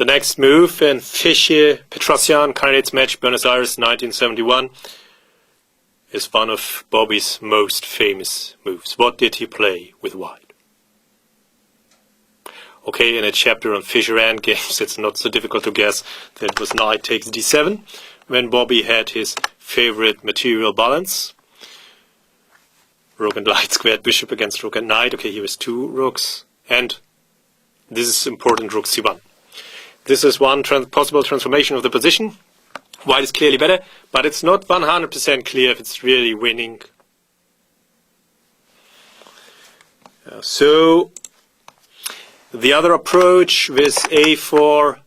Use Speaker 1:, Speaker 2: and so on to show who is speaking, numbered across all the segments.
Speaker 1: The next move in Fischer-Petrosian candidates match Buenos Aires 1971 is one of Bobby's most famous moves. What did he play with white? Okay, in a chapter on Fischer endgames, it's not so difficult to guess that it was knight takes d7, when Bobby had his favorite material balance. Rook and light squared bishop against rook and knight. Okay, here is two rooks, and this is important, rook c1. This is one possible transformation of the position. White is clearly better, but it's not 100% clear if it's really winning. So the other approach with a4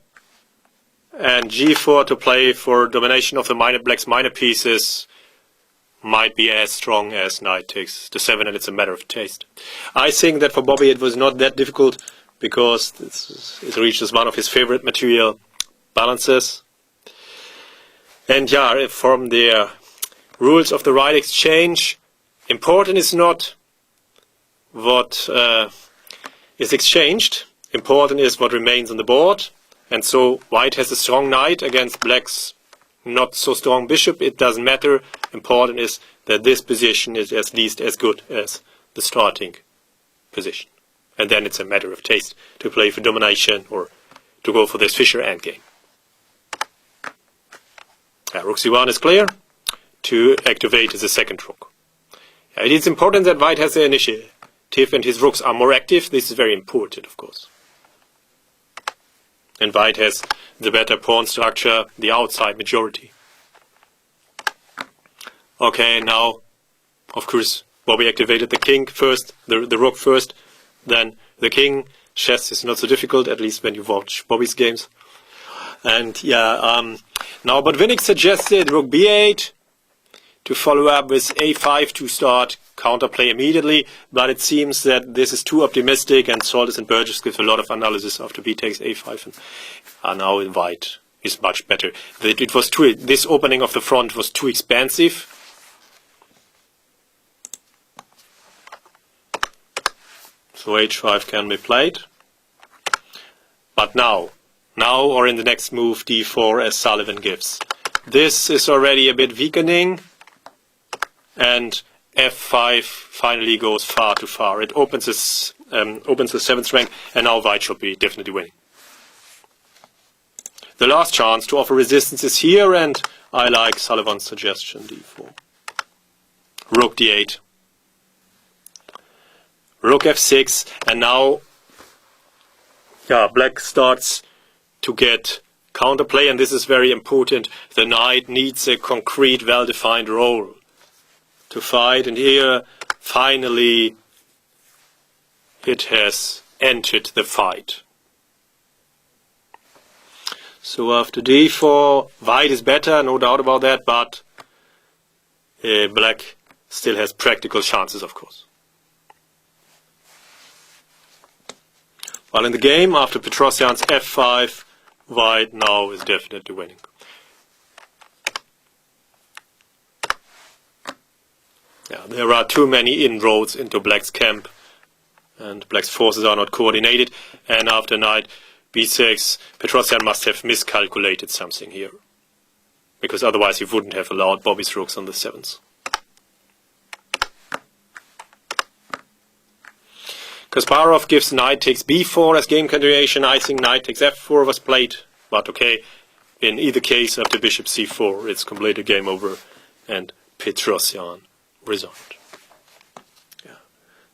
Speaker 1: and g4 to play for domination of the black's minor pieces might be as strong as knight takes d7, and it's a matter of taste. I think that for Bobby it was not that difficult because it reaches one of his favorite material balances. And yeah, from the rules of the right exchange, important is not what is exchanged, important is what remains on the board. And so white has a strong knight against black's not so strong bishop. It doesn't matter. Important is that this position is at least as good as the starting position. And then it's a matter of taste to play for domination or to go for this Fischer endgame. Rook c1 is clear. To activate the second rook. It is important that white has the initiative and his rooks are more active. This is very important, of course. And white has the better pawn structure, the outside majority. Okay, now, of course, Bobby activated the king first, the rook first, then the king. Chess is not so difficult, at least when you watch Bobby's games. And yeah, now, but Winnick suggested rook b8 to follow up with a5 to start counterplay immediately, but it seems that this is too optimistic, and Soltis and Burgess give a lot of analysis after b takes a5, and now in white is much better. It was this opening of the front was too expansive. So h5 can be played. But now or in the next move d4 as Sullivan gives. This is already a bit weakening, and f5 finally goes far too far. It opens the 7th rank, and now white should be definitely winning. The last chance to offer resistance is here, and I like Sullivan's suggestion, d4. Rook d8. Rook f6, and now black starts to get counterplay, and this is very important. The knight needs a concrete, well-defined role to fight, and here finally it has entered the fight. So after d4, white is better, no doubt about that, but black still has practical chances, of course. While in the game, after Petrosian's f5, white now is definitely winning. Yeah, there are too many inroads into black's camp, and black's forces are not coordinated, and after knight b6, Petrosian must have miscalculated something here, because otherwise he wouldn't have allowed Bobby's rooks on the 7th. Kasparov gives knight takes b4 as game continuation. I think knight takes f4 was played, but okay, in either case after bishop c4 it's completely game over, and Petrosian resigned. Yeah.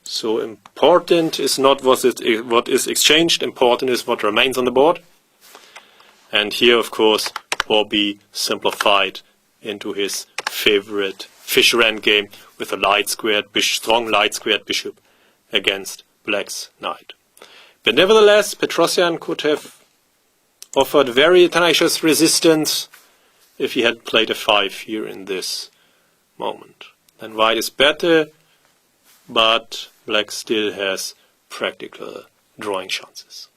Speaker 1: So important is not what is exchanged, important is what remains on the board. And here, of course, Bobby simplified into his favorite Fischer endgame with a strong light squared bishop against black's knight. But nevertheless, Petrosian could have offered very tenacious resistance if he had played a5 here in this moment. Then white is better, but black still has practical drawing chances.